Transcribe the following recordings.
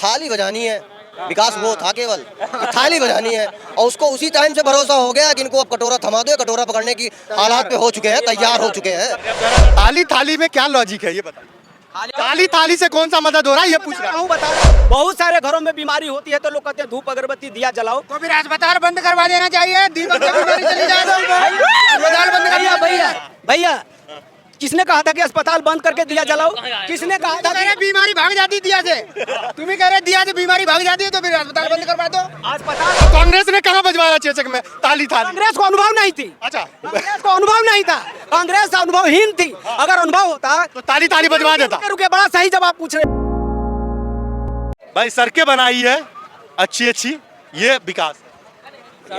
थाली बजानी है। विकास वो था केवल थाली बजानी है, और उसको उसी टाइम से भरोसा हो गया कि इनको अब कटोरा थमा दो। कटोरा पकड़ने की हालात पे हो चुके हैं, तैयार हो चुके हैं। थाली थाली में क्या लॉजिक है ये बताइए। थाली थाली से कौन सा मदद हो रहा है ये पूछ रहा हूँ। बता रहा हूँ, बहुत सारे घरों में बीमारी होती है तो लोग कहते हैं धूप अगरबत्ती दिया जलाओ, तो फिर अस्पताल बंद करवा देना चाहिए। दीपक से बीमारी चली जाए तो अस्पताल बंद भैया भैया भैया किसने कहा था कि अस्पताल बंद करके दिया जलाओ? किसने कहा था? कह रहे बीमारी भाग जाती दिया से, तुम्हें कह रहे दिया से बीमारी भाग जाती है तो फिर अस्पताल बंद करवा दो। अस्पताल कांग्रेस ने कहाँ बजवाया चेचक में ताली थाली? कांग्रेस को अनुभव नहीं थी। अच्छा, कांग्रेस को अनुभव नहीं था, कांग्रेस अनुभवहीन थी। अगर अनुभव होता तो ताली ताली बजवा देता। रुके, बड़ा सही जवाब पूछ रहे। भाई सड़कें बनाई है अच्छी अच्छी, ये विकास।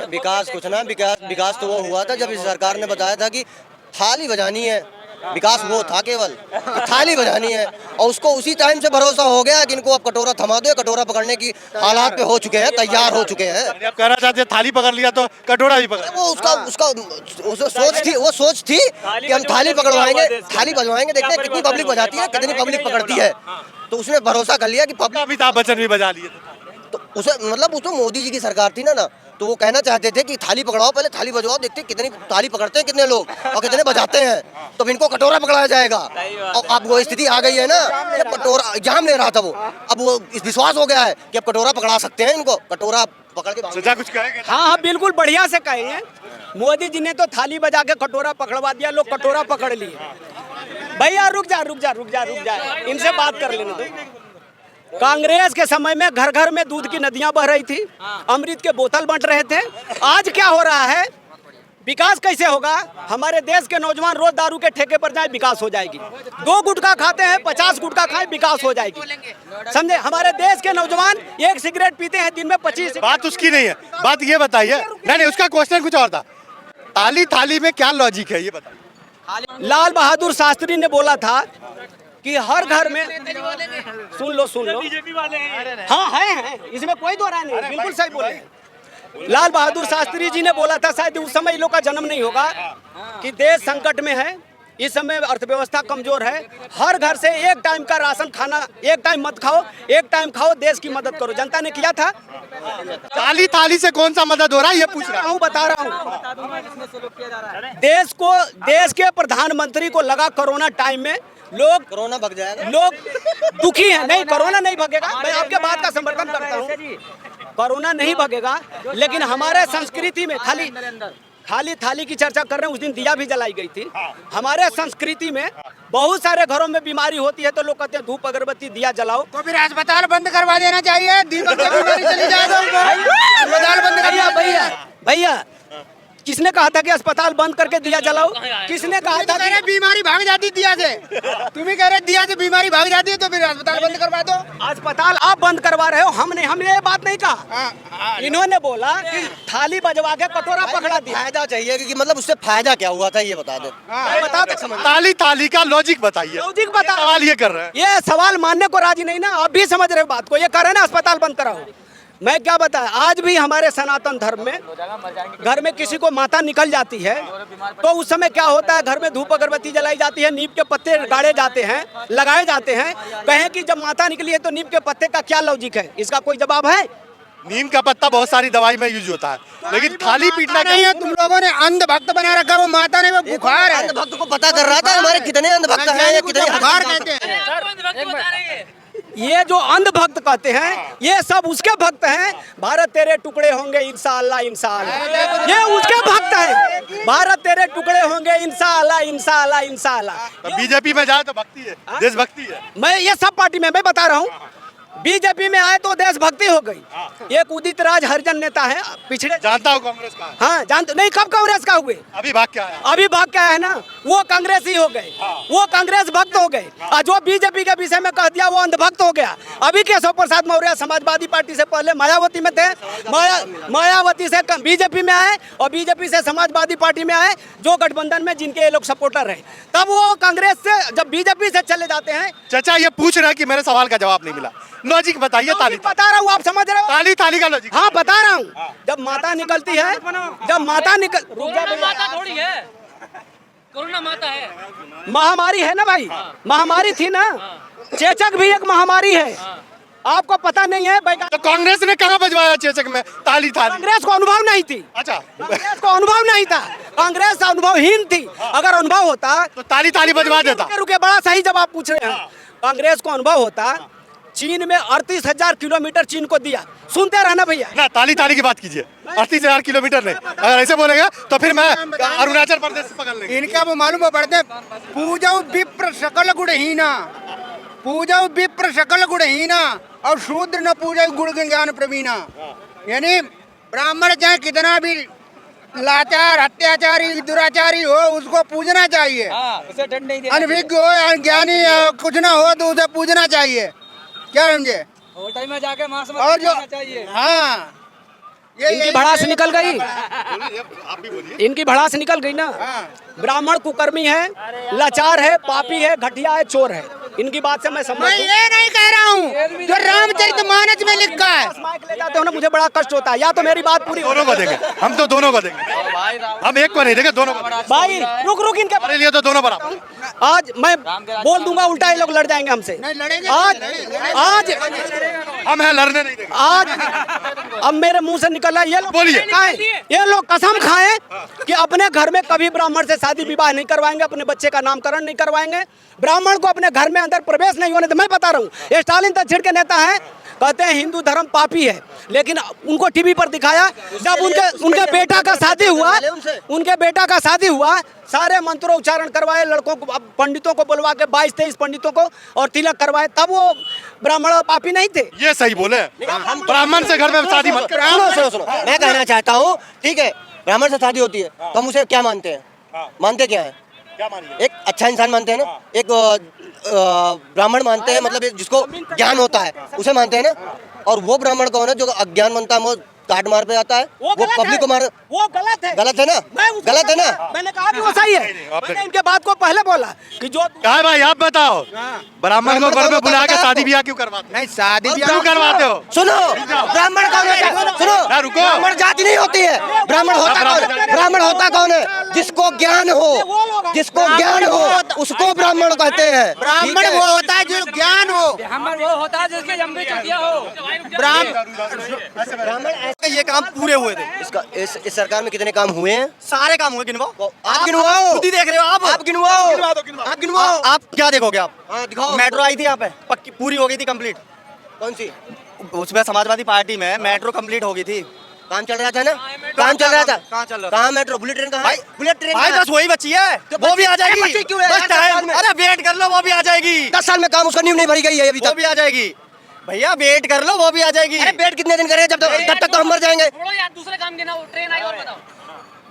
विकास कुछ ना, विकास तो वो हुआ था जब इस सरकार ने बताया था कि थाली बजानी है। विकास वो था केवल थाली बजानी है, और उसको उसी टाइम से भरोसा हो गया कि इनको अब कटोरा थमा दो। कटोरा पकड़ने की हालात पे हो चुके हैं, तैयार हो चुके हैं। अब कहना चाहते हैं थाली पकड़ लिया तो कटोरा भी पकड़। वो उसका सोच थी कि हम थाली पकड़वाएंगे, थाली बजवाएंगे, देखते हैं कितनी पब्लिक बजाती है, कितनी पब्लिक पकड़ती है। तो उसने भरोसा कर लिया कि पब्लिक। अमिताभ बच्चन भी बजा लिए तो उसे मतलब उस तो मोदी जी की सरकार थी ना, तो वो कहना चाहते थे कि थाली पकड़ाओ, पहले थाली बजवाओ, देखते हैं कितनी थाली पकड़ते हैं कितने लोग और कितने बजाते हैं, तो फिर इनको कटोरा पकड़ाया जाएगा। और अब वो स्थिति आ गई है ना, कटोरा एग्जाम ले रहा था वो, अब वो विश्वास हो गया है कि अब कटोरा पकड़ा सकते हैं, इनको कटोरा पकड़ के। सजा कुछ कहेंगे? हाँ, बिल्कुल बढ़िया से कहेंगे। मोदी जी ने तो थाली बजा के कटोरा पकड़वा दिया, लोग कटोरा पकड़ लिए। भैया रुक जा, इनसे बात कर लेने दो। कांग्रेस के समय में घर घर में दूध की नदियां बह रही थी, अमृत के बोतल बंट रहे थे। आज क्या हो रहा है? विकास कैसे होगा? हमारे देश के नौजवान रोज दारू के ठेके पर जाए, विकास हो जाएगी। 2 गुटखा खाते हैं, 50 गुटखा खाएं, विकास हो जाएगी। समझे? हमारे देश के नौजवान 1 सिगरेट पीते हैं दिन में 25। बात उसकी नहीं है, बात ये बताइए। नहीं, उसका क्वेश्चन कुछ और था। ताली थाली में क्या लॉजिक है ये बताइए। लाल बहादुर शास्त्री ने बोला था कि हर घर में, सुन लो हाँ है, इसमें कोई दो राय नहीं, बिल्कुल सही बोले। लाल बहादुर शास्त्री जी ने बोला था, शायद उस समय इन लोग का जन्म नहीं होगा, कि देश संकट में है, इस समय अर्थव्यवस्था कमजोर है, हर घर से 1 टाइम का राशन खाना, 1 टाइम मत खाओ, 1 टाइम खाओ, देश की मदद करो। जनता ने किया था। ताली थाली से कौन सा मदद हो रहा है ये पूछ रहा हूँ। बता रहा हूँ, देश के प्रधानमंत्री को लगा कोरोना टाइम में लोग, कोरोना भग जाएगा, लोग दुखी हैं। नहीं, कोरोना नहीं भगेगा, मैं आपके बात का समर्थन करता हूँ। कोरोना नहीं भगेगा, लेकिन हमारे संस्कृति में खाली थाली की चर्चा कर रहे हैं। उस दिन दिया भी जलाई गई थी। हमारे संस्कृति में बहुत सारे घरों में बीमारी होती है तो लोग कहते हैं धूप अगरबत्ती दिया जलाओ, तो फिर अस्पताल बंद करवा देना चाहिए। दीपक से बीमारी चली जाए तो अस्पताल बंद करवा। भैया किसने कहा था कि अस्पताल बंद करके दिया जलाओ? किसने कहा था? कह रहे बीमारी भाग जाती दिया से, तुम्हें कह रहे दिया से बीमारी भाग जाती है तो फिर अस्पताल बंद करवा दो। अस्पताल आप बंद करवा रहे हो, हमने ये बात नहीं कहा। इन्होंने बोला कि थाली बजवा के कटोरा पकड़ा दिया। फायदा चाहिए कि मतलब उससे फायदा क्या हुआ था ये बता दो। बता दो, ताली थाली का लॉजिक बताइए। लॉजिक बता। सवाल ये कर रहे हैं, ये सवाल मानने को राजी नहीं ना, आप भी समझ रहे हो बात को। ये कह रहे हैं ना अस्पताल बंद कराओ। मैं क्या बताया, आज भी हमारे सनातन धर्म में घर में किसी को माता निकल जाती है तो उस समय क्या होता है, घर में धूप अगरबत्ती जलाई जाती है, नीम के पत्ते गाड़े जाते हैं, लगाए जाते हैं। कहें कि जब माता निकली है तो नीम के पत्ते का क्या लॉजिक है? इसका कोई जवाब है? नीम का पत्ता बहुत सारी दवाई में यूज होता है, लेकिन थाली पीटना नहीं है। तुम लोगों ने अंधभक्त बना रखा, वो माता ने वो बुखार है। अंधभक्त को पता कर रहा था हमारे कितने अंधभक्त हैं, कितने बुखार कहते हैं। ये जो अंधभक्त कहते हैं ये सब उसके भक्त हैं। भारत तेरे टुकड़े होंगे इंशाअल्लाह इंशाअल्लाह, ये उसके भक्त हैं। भारत तेरे टुकड़े होंगे इंशाअल्लाह इंशाअल्लाह इंशाअल्लाह। बीजेपी में जाए तो भक्ति है, देशभक्ति है। मैं ये सब पार्टी में मैं बता रहा हूँ, बीजेपी में आए तो देशभक्ति हो गई। एक उदित राज हरिजन नेता है, पिछड़े जानता हूँ कांग्रेस का। हाँ जानते नहीं, कब कांग्रेस का हुए? अभी भाग क्या है? अभी भाग क्या है ना, वो कांग्रेसी हो गए, वो कांग्रेस भक्त हो गए। और जो बीजेपी के विषय में कह दिया वो अंधभक्त हो गया। अभी केशव प्रसाद मौर्य समाजवादी पार्टी से पहले मायावती में थे, मायावती से बीजेपी में आए और बीजेपी से समाजवादी पार्टी में आए, जो गठबंधन में जिनके ये लोग सपोर्टर रहे। तब वो कांग्रेस से जब बीजेपी से चले जाते हैं। चाचा ये पूछ रहे हैं कि मेरे सवाल का जवाब नहीं मिला। लॉजिक बताइए। ताली बता रहा हूँ, आप समझ रहे हो? ताली थाली का लॉजिक। हाँ बता रहा हूँ। जब माता निकलती है, जब माता निकल, माता थोड़ी है, कोरोना माता है, महामारी है ना भाई, महामारी थी ना। चेचक भी एक महामारी है। आपको पता नहीं है भाई, तो कांग्रेस ने कहाँ बजवाया चेचक में ताली थाली? कांग्रेस को अनुभव नहीं थी, अच्छा, कांग्रेस को अनुभव नहीं था, कांग्रेस अनुभवहीन थी। अगर अनुभव होता तो ताली ताली बजवा देता। रुके, बड़ा सही जवाब पूछ रहे हैं। कांग्रेस को अनुभव होता, चीन में 38,000 किलोमीटर चीन को दिया। सुनते रहना भैया, ना ताली ताली की बात कीजिए। 38,000 किलोमीटर नहीं, अगर ऐसे बोलेगा तो फिर मैं अरुणाचल प्रदेश से पकड़ लेंगे। इनका वो मालूम है पढ़ते पूजौ विप्र सकल गुणहीना, पूजौ विप्र सकल गुणहीना और शूद्र न पूजौ गुण ज्ञान प्रवीणा। यानी ब्राह्मण चाहे कितना भी लाचार हत्याचारी दुराचारी हो उसको पूजना चाहिए, उसे दंड नहीं अनभिज्ञ हो ज्ञानी कुछ ना हो तो उसे पूजना चाहिए। क्या समझे? होटल में जाके मांस और जो हाँ इनकी भड़ास निकल गई, आप भी बोलिए। इनकी भड़ास निकल गई ना। ब्राह्मण कुकर्मी है, लाचार है, पापी है, घटिया है, चोर है। इनकी बात से मैं समझ मैं ये नहीं कह रहा हूँ जो रामचरितमानस में लिखा है। ले जाते हो ना, मुझे बड़ा कष्ट होता है। या तो मेरी बात पूरी हो दोनों को देंगे हम, तो दोनों को देंगे हम, एक को नहीं देंगे, दोनों को। भाई रुक इनके हमारे लिए तो दोनों बराबर। आज मैं बोल दूंगा, उल्टा ये लोग लड़ जाएंगे हमसे। नहीं लड़ेंगे, आज हम हैं, लड़ने नहीं देंगे। आज अब मेरे मुंह से निकला, ये लोग बोलिए। ये लोग कसम खाएं कि अपने घर में कभी ब्राह्मण से शादी विवाह नहीं करवाएंगे, अपने बच्चे का नामकरण नहीं करवाएंगे, ब्राह्मण को अपने घर में अंदर प्रवेश नहीं होने। तो मैं बता रहा हूँ, ये स्टालिन तक छिड़ के नेता है, कहते हैं हिंदू धर्म पापी है, लेकिन उनको टीवी पर दिखाया जब उनके बेटा का शादी हुआ, उनके बेटा का शादी हुआ, सारे मंत्रोच्चारण करवाए, लड़कों को पंडितों को बुलवा के 22-23 पंडितों को और तिलक करवाए, तब वो ब्राह्मण पापी नहीं थे। ये सही बोले, हम ब्राह्मण से घर में शादी मत करें। सुनो, मैं कहना चाहता हूँ, ठीक है, ब्राह्मण से शादी होती है तो हम उसे क्या मानते हैं? मानते क्या है? क्या मानिए? एक अच्छा इंसान मानते हैं ना, एक ब्राह्मण मानते हैं, मतलब एक जिसको ज्ञान होता है उसे मानते हैं ना। और वो ब्राह्मण कौन है जो अज्ञान बनता है, वो काट मार पे आता है, वो पब्लिक को मार। वो गलत है, गलत है ना, गलत है ना। मैंने कहा कि वो सही है, मैंने इनके बात को पहले बोला कि जो क्या है भाई, आप बताओ, ब्राह्मण को घर में बुला के शादी ब्याह क्यों करवाते हो? नहीं शादी क्यों करवाते हो? सुनो, ब्राह्मण कौन है? सुनो, ना रुको। ब्राह्मण जाति नहीं होती है। ब्राह्मण होता कौन है? ब्राह्मण होता कौन है? जिसको ज्ञान हो, जिसको ज्ञान हो उसको ब्राह्मण कहते हैं। ब्राह्मण वो होता है जो ज्ञान हो। ब्राह्मण वो होता है जिसके जन्म चुतिया हो। ब्राह्मण ये काम पूरे हुए थे। इसका इस सरकार में कितने काम हुए हैं? सारे काम हुए, गिनवाओ। आप गिनवाओ, खुद ही देख रहे हो आप गिनवाओ, आप गिनवाओ। आप क्या देखोगे आप? हाँ, दिखाओ। मेट्रो आई थी यहाँ पे, पक्की पूरी हो गई थी कंप्लीट। कौन सी? उसमें समाजवादी पार्टी में मेट्रो कंप्लीट हो गई थी। काम चल रहा था ना, काम चल रहा था। कहाँ चल रहा था? कहाँ मेट्रो, बुलेट ट्रेन कहाँ है? भाई बुलेट ट्रेन भाई कहाँ है? बस वही बची है, तो वो भी आ बच्ची जाएगी। क्यों है? बस यार, टाइम, 10 साल में। अरे वेट कर लो, वो भी आ जाएगी। 10 साल में काम उसका नींव नहीं भरी गई है अभी वो तक। भी आ जाएगी भैया, वेट कर लो, वो भी आ जाएगी। अरे वेट कितने दिन करें, जब तक तो हम मर जाएंगे। छोड़ो यार, दूसरे काम गिनाओ, ट्रेन आई और बताओ।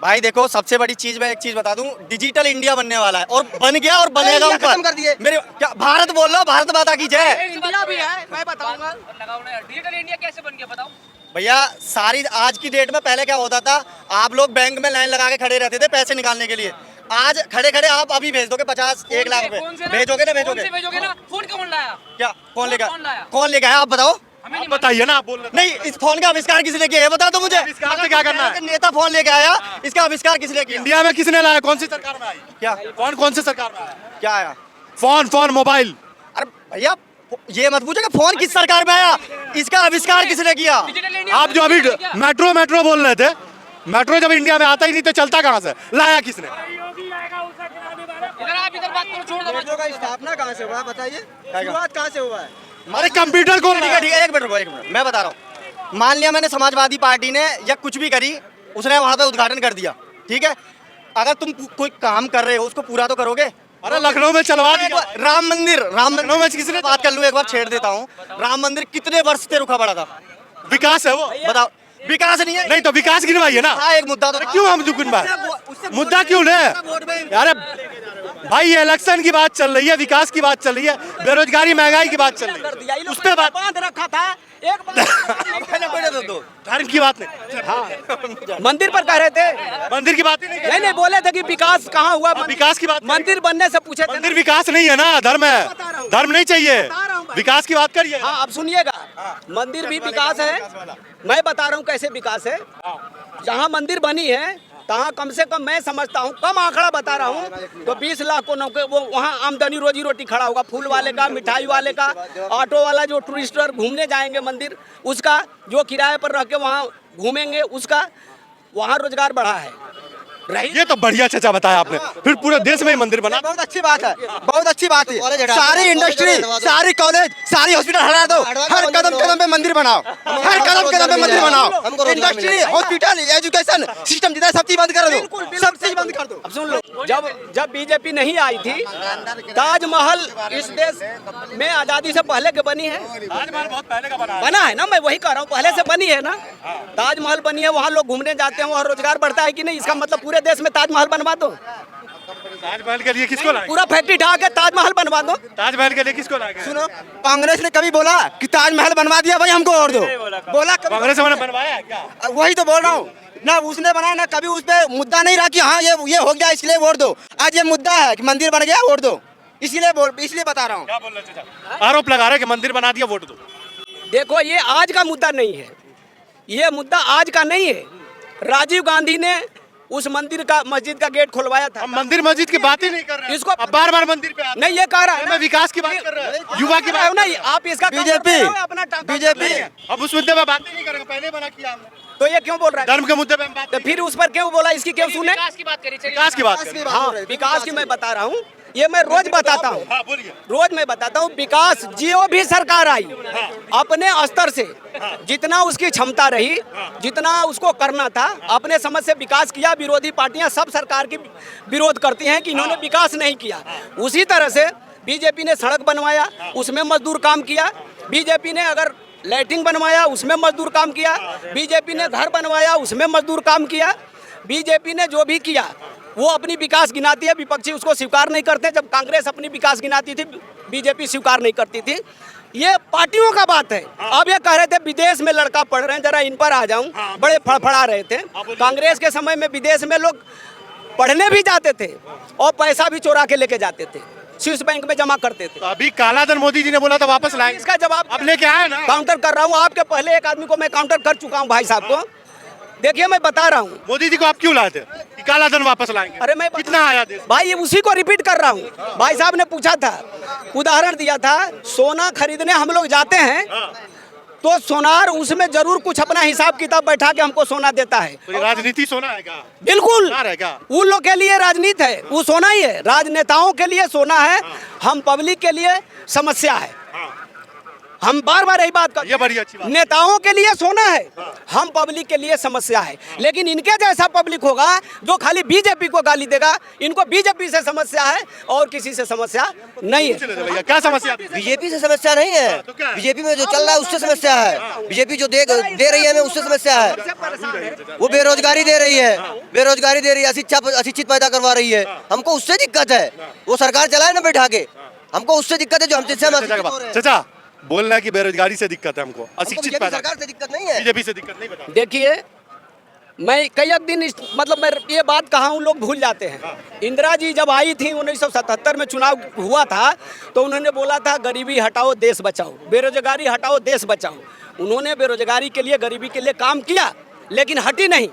भाई देखो, सबसे बड़ी चीज मैं एक चीज बता दूं, डिजिटल इंडिया बनने वाला है और बन गया और बनेगा। इंडिया खत्म ऊपर कर दिए। मेरे क्या भारत बोल लो, भारत माता की जय। इंडिया भी है, मैं बताऊंगा। लगाओ ना यार, डिजिटल इंडिया कैसे बन गया बताओ। भैया सारी आज की डेट में, पहले क्या होता था, आप लोग बैंक में लाइन लगा के खड़े रहते थे पैसे निकालने के लिए। आज खड़े खड़े आप अभी भेज दोगे 50-1 लाख रुपए, भेजोगे ना? भेजोगे ना। फोन कौन लाया? क्या कौन लेगा? कौन लाया? कौन लेगा है आप बताओ? हमें नहीं बताइए ना, आप बोल रहे थे। नहीं, इस फोन का आविष्कार किसने किया है बता दो मुझे। आविष्कार से क्या करना है? नेता फोन लेके आया, इसका आविष्कार किसने किया? इंडिया में किसने लाया? कौन सी सरकार में आई? क्या कौन सी सरकार में आया? क्या आया? Phone mobile. अरे भैया ये मत पूछो कि फोन किस सरकार में आया, इसका आविष्कार किसने किया? डिजिटल इंडिया आप जो अभी मेट्रो बोल रहे थे, मेट्रो जब इंडिया में आता ही नहीं तो चलता कहाँ से? लाया किसने? इधर आप इधर बात करो, छोड़ दो बात। मेट्रो का स्थापना कहाँ से हुआ है बताइए, शुरुआत कहाँ से हुआ है? अरे कंप्यूटर कौन ठीक है ठीक है, एक मिनट रुको, एक मिनट, मैं बता रहा हूँ। मान लिया मैंने समाजवादी पार्टी ने या कुछ भी करी, उसने वहाँ पे उद्घाटन कर दिया, ठीक है। अगर तुम कोई काम कर रहे हो उसको पूरा तो करोगे। अरे लखनऊ में चलवा दिया। राम मंदिर लखनऊ में किसने बात कर लूँ एक बार, छेड़ देता हूँ। राम मंदिर कितने वर्ष से रुका पड़ा था? विकास है वो? बताओ, विकास नहीं है। नहीं तो विकास गिनवाइए ना। हाँ, एक मुद्दा तो क्यों हम मुद्दा क्यों ले? अरे भाई ये इलेक्शन की बात चल रही है, विकास की बात चल रही है, बेरोजगारी महंगाई की बात चल रही है, उस पे बात। बांध रखा था एक धर्म की बात नहीं। हाँ, मंदिर पर कह रहे थे, मंदिर की बात ही नहीं। नहीं बोले थे कि विकास कहाँ हुआ। विकास की बात, मंदिर बनने से पूछे थे। मंदिर विकास नहीं है ना, धर्म है। धर्म नहीं चाहिए, विकास की बात करिए। हाँ अब सुनिएगा, मंदिर भी विकास है। मैं बता रहा हूँ कैसे विकास है। जहाँ मंदिर बनी है तहाँ कम से कम मैं समझता हूँ, कम आंकड़ा बता रहा हूँ, तो 20 लाख को नौकरी, वो वहाँ आमदनी रोजी रोटी खड़ा होगा, फूल वाले का, मिठाई वाले का, ऑटो वाला जो टूरिस्टर घूमने जाएंगे मंदिर उसका, जो किराए पर रह के वहाँ घूमेंगे उसका, वहाँ रोजगार बढ़ा है। ये तो बढ़िया चचा बताया आपने, फिर पूरे देश में ही मंदिर बना। बहुत अच्छी बात है, बहुत अच्छी बात है। कॉलेज हटा दो, सारी इंडस्ट्री, सारी कॉलेज, सारी हॉस्पिटल हटा दो, हर कदम कदम पे मंदिर बनाओ, हर कदम कदम पे मंदिर बनाओ। इंडस्ट्री, हॉस्पिटल, एजुकेशन सिस्टम जितना सब चीज बंद कर दो, सब चीज बंद कर दो। अब सुन लो, जब बीजेपी नहीं आई थी, ताजमहल इस देश में आजादी से पहले के बनी है, ताजमहल बहुत पहले का बना है ना, मैं वही कह रहा हूँ, पहले से बनी है ना, ताजमहल बनी है, वहाँ लोग घूमने जाते हैं, वहाँ रोजगार बढ़ता है कि नहीं, इसका मतलब पूरे देश में ताजमहल बनवा दो, ताजमहल के लिए किसको लाएंगे? पूरा फैक्ट्री ढा के ताजमहल बनवा दो। ताजमहल के लिए किसको लाएंगे? सुनो, कांग्रेस ने कभी बोला कि ताजमहल बनवा दिया भाई हमको और दो, बोला कभी? कांग्रेस ने बनवाया है क्या? वही तो बोल रहा हूँ ना, उसने बनाया ना, कभी उस पे मुद्दा नहीं रहा कि हाँ ये हो गया इसलिए वोट दो। आज ये मुद्दा है कि मंदिर बन गया वोट दो, इसलिए बता रहा हूँ। क्या बोल रहे चाचा? आरोप लगा रहे कि मंदिर बना दिया वोट दो। देखो, ये आज का मुद्दा नहीं है, ये मुद्दा आज का नहीं है। राजीव गांधी ने उस मंदिर का, मस्जिद का गेट खुलवाया था। हम मंदिर मस्जिद की बात ही नहीं कर रहे हैं। इसको अब बार बार मंदिर पे आते हैं। नहीं, ये कह रहा है मैं विकास की बात कर रहा हूँ, युवा की बात नहीं, आप इसका बीजेपी, बीजेपी, अब उस मुद्दे पे बात ही नहीं करेंगे, पहले बना किया हमने। तो ये क्यों बोल रहा है? धर्म के मुद्दे पे हम बात तो फिर उस पर क्यों बोला, इसकी क्यों सुने? विकास की बात करी, चलिए विकास की बात कर रहे हैं। हाँ, विकास की मैं बता रहा हूँ, ये मैं रोज बताता हूँ, हाँ, बोलिए। रोज मैं बताता हूँ। विकास जो भी सरकार आई, अपने स्तर से जितना उसकी क्षमता रही, जितना उसको करना था, अपने समझ से विकास किया। विरोधी पार्टियां सब सरकार की विरोध करती हैं कि इन्होंने विकास नहीं किया। उसी तरह से बीजेपी ने सड़क बनवाया, उसमें मजदूर काम किया। बीजेपी ने अगर लैट्रिन बनवाया, उसमें मजदूर काम किया। बीजेपी ने घर बनवाया, उसमें मजदूर काम किया। बीजेपी ने जो भी किया वो अपनी विकास गिनाती है, विपक्षी उसको स्वीकार नहीं करते। जब कांग्रेस अपनी विकास गिनाती थी, बीजेपी स्वीकार नहीं करती थी। ये पार्टियों का बात है। अब ये कह रहे थे विदेश में लड़का पढ़ रहे हैं, जरा इन पर आ जाऊं, बड़े फड़फड़ा रहे थे। कांग्रेस के समय में विदेश में लोग पढ़ने भी जाते थे और पैसा भी चोरा के लेके जाते थे, स्विस बैंक में जमा करते थे। तो अभी काला धन मोदी जी ने बोला था वापस लाएंगे, इसका जवाब अब लेके आए ना। काउंटर कर रहा हूँ। आपके पहले एक आदमी को मैं काउंटर कर चुका हूँ, भाई साहब को। देखिए, मैं बता रहा हूँ, मोदी जी को आप क्यों लाए थे कि काला धन वापस लाएंगे? अरे मैं कितना आया देश? भाई, ये उसी को रिपीट कर रहा हूँ। भाई साहब ने पूछा था, उदाहरण दिया था, सोना खरीदने हम लोग जाते हैं तो सोनार उसमें जरूर कुछ अपना हिसाब किताब बैठा के हमको सोना देता है। तो ये राजनीति सोना है क्या? बिल्कुल, सोना है क्या? उन लोग के लिए राजनीति है, वो सोना ही है। राजनेताओं के लिए सोना है, हम पब्लिक के लिए समस्या है। हम बार बार यही बात करते हैं, ये बड़ी अच्छी बात। नेताओं के लिए सोना है, हम पब्लिक के लिए समस्या है। लेकिन इनके जैसा पब्लिक होगा जो खाली बीजेपी को गाली देगा। इनको बीजेपी से समस्या है और किसी से समस्या नहीं है। भैया क्या समस्या? बीजेपी से समस्या नहीं है, तो क्या है? बीजेपी में जो चल रहा है उससे समस्या है। बीजेपी जो दे रही है हमें उससे समस्या है। वो बेरोजगारी दे रही है, बेरोजगारी दे रही है, अशिक्षित पैदा करवा रही है। हमको उससे दिक्कत है। वो सरकार चलाए ना बैठा के, हमको उससे दिक्कत है जो हम चाचा बोल रहा है कि बेरोजगारी से दिक्कत है हमको, अशिक्षित पैदा। सरकार से दिक्कत नहीं है, बीजेपी से दिक्कत नहीं। बता देखिए, मैं कई एक दिन मतलब मैं ये बात कहा हूँ, लोग भूल जाते हैं। इंदिरा जी जब आई थी 1977 में चुनाव हुआ था, तो उन्होंने बोला था गरीबी हटाओ देश बचाओ, बेरोजगारी हटाओ देश बचाओ। उन्होंने बेरोजगारी के लिए, गरीबी के लिए काम किया, लेकिन हटी नहीं।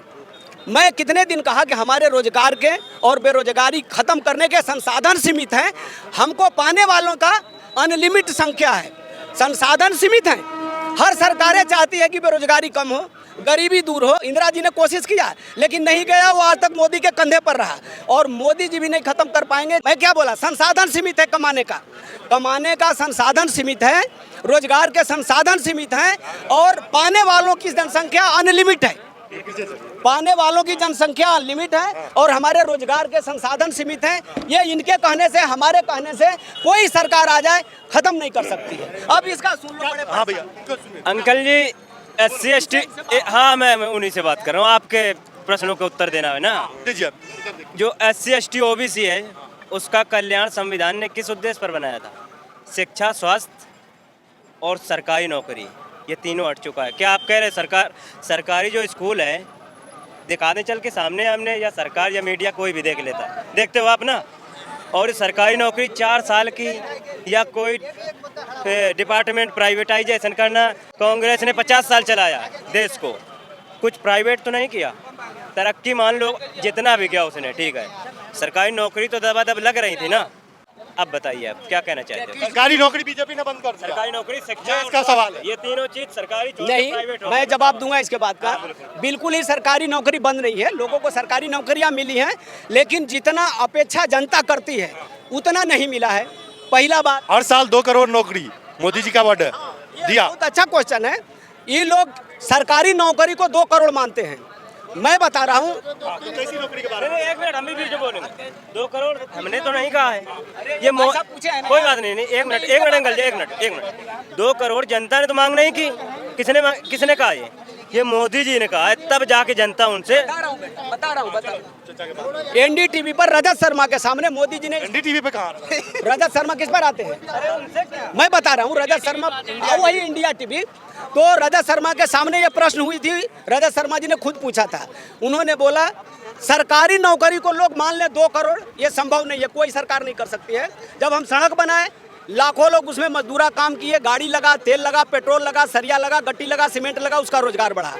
मैं कितने दिन कहा कि हमारे रोजगार के और बेरोजगारी खत्म करने के संसाधन सीमित हैं, हमको पाने वालों का अनलिमिट संख्या है, संसाधन सीमित हैं। हर सरकारें चाहती है कि बेरोजगारी कम हो, गरीबी दूर हो। इंदिरा जी ने कोशिश किया लेकिन नहीं गया, वो आज तक मोदी के कंधे पर रहा और मोदी जी भी नहीं खत्म कर पाएंगे। मैं क्या बोला, संसाधन सीमित है, कमाने का संसाधन सीमित है, रोजगार के संसाधन सीमित हैं और पाने वालों की जनसंख्या अनलिमिट है। पाने वालों की जनसंख्या लिमिट है और हमारे रोजगार के संसाधन सीमित हैं। ये इनके कहने से, हमारे कहने से कोई सरकार आ जाए खत्म नहीं कर सकती है। अब इसका सुन लो बड़े। हाँ भैया, अंकल जी, SC ST, हाँ मैं उन्हीं से बात कर रहा हूँ। आपके प्रश्नों का उत्तर देना है ना। जो SC ST OBC है, उसका कल्याण संविधान ने किस उद्देश्य पर बनाया था? शिक्षा, स्वास्थ्य और सरकारी नौकरी, ये तीनों हट चुका है। क्या आप कह रहे हैं सरकारी जो स्कूल है दिखा दें चल के सामने हमने, या सरकार या मीडिया कोई भी देख लेता? देखते हो आप ना। और सरकारी नौकरी 4 साल की, या कोई डिपार्टमेंट प्राइवेटाइजेशन करना, कांग्रेस ने 50 साल चलाया देश को, कुछ प्राइवेट तो नहीं किया। तरक्की मान लो जितना भी किया उसने, ठीक है, सरकारी नौकरी तो दबादब लग रही थी ना। अब बताइए आप क्या कहना चाहते हैं? सरकारी नौकरी बीजेपी ने बंद कर दिया। सरकारी नौकरी, शिक्षा, ये इसका सवाल है। ये तीनों चीज सरकारी नहीं, प्राइवेट हो। मैं जवाब दूंगा इसके बाद का। बिल्कुल ही सरकारी नौकरी बंद नहीं है, लोगों को सरकारी नौकरियां मिली हैं, लेकिन जितना अपेक्षा जनता करती है उतना नहीं मिला है। पहला बात, हर साल 2 करोड़ नौकरी मोदी जी का वर्ड है दिया। बहुत अच्छा क्वेश्चन है। ये लोग सरकारी नौकरी को 2 करोड़ मानते हैं। मैं बता रहा हूँ, कैसी नौकरी के बारे में? अरे एक मिनट, हम भी बीच में बोलेंगे। 2 करोड़ हमने तो नहीं कहा है, ये ऐसा पूछे है ना। कोई बात नहीं, एक मिनट अंकल जी, एक मिनट। 2 करोड़ जनता ने तो मांग नहीं की, किसने कहा ये मोदी जी ने कहा है, तब जाके जनता उनसे। बता रहा हूँ। एनडीटीवी पर रजत शर्मा के सामने मोदी जी ने, एनडीटीवी पे कहा रजत शर्मा किस पर आते हैं? मैं बता रहा हूँ, रजत शर्मा, वही इंडिया टीवी। तो रजत शर्मा के सामने ये प्रश्न हुई थी, रजत शर्मा जी ने खुद पूछा था। उन्होंने बोला सरकारी नौकरी को लोग मान लें 2 करोड़, ये संभव नहीं है, कोई सरकार नहीं कर सकती है। जब हम सड़क बनाए, लाखों लोग उसमें मजदूरा काम किए, गाड़ी लगा, तेल लगा, पेट्रोल लगा, सरिया लगा, गट्टी लगा, सीमेंट लगा, उसका रोजगार बढ़ा।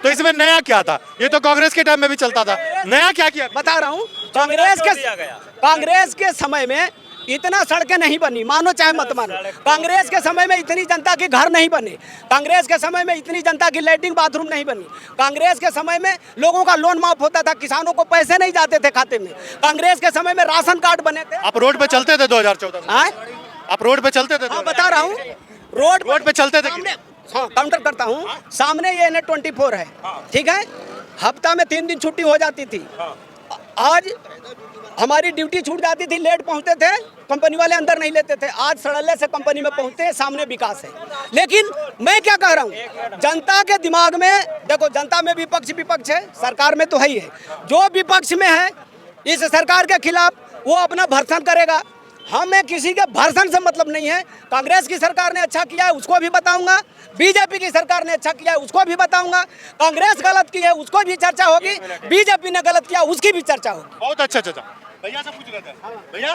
तो इसमें नया क्या था? ये तो कांग्रेस के टाइम में भी चलता था। नया क्या किया? बता रहा हूँ, कांग्रेस के समय में इतना सड़कें नहीं बनी, मानो चाहे मत मानो। कांग्रेस के समय में इतनी जनता के घर नहीं बने, कांग्रेस के समय में इतनी जनता की लैट्रिन बाथरूम नहीं बनी, कांग्रेस के समय में लोगों का लोन माफ होता था, किसानों को पैसे नहीं जाते थे खाते में, कांग्रेस के समय में राशन कार्ड बने थे। आप रोड पे चलते थे 2014 में? आप रोड पे चलते थे? हाँ, बता रहा हूँ, रोड पे चलते थे? हाँ, काउंटर करता हूँ। सामने ये N24 है, ठीक है, हफ्ता में 3 दिन छुट्टी हो जाती थी। आज हमारी ड्यूटी छूट जाती थी, लेट पहुंचते थे, कंपनी वाले अंदर नहीं लेते थे। आज सड़ल्ले से कंपनी में पहुंचते हैं, सामने विकास है। लेकिन मैं क्या कह रहा हूं, जनता के दिमाग में देखो, जनता में विपक्ष है, सरकार में तो है ही है। जो विपक्ष में है इस सरकार के खिलाफ वो अपना भर्सन करेगा, हमें किसी के भर्सन से मतलब नहीं है। कांग्रेस की सरकार ने अच्छा किया है उसको भी बताऊंगा, बीजेपी की सरकार ने अच्छा किया है उसको भी बताऊंगा। कांग्रेस गलत की है उसको भी चर्चा होगी, बीजेपी ने गलत किया उसकी भी चर्चा होगी। बहुत अच्छा। भैया से पूछ रहे थे, भैया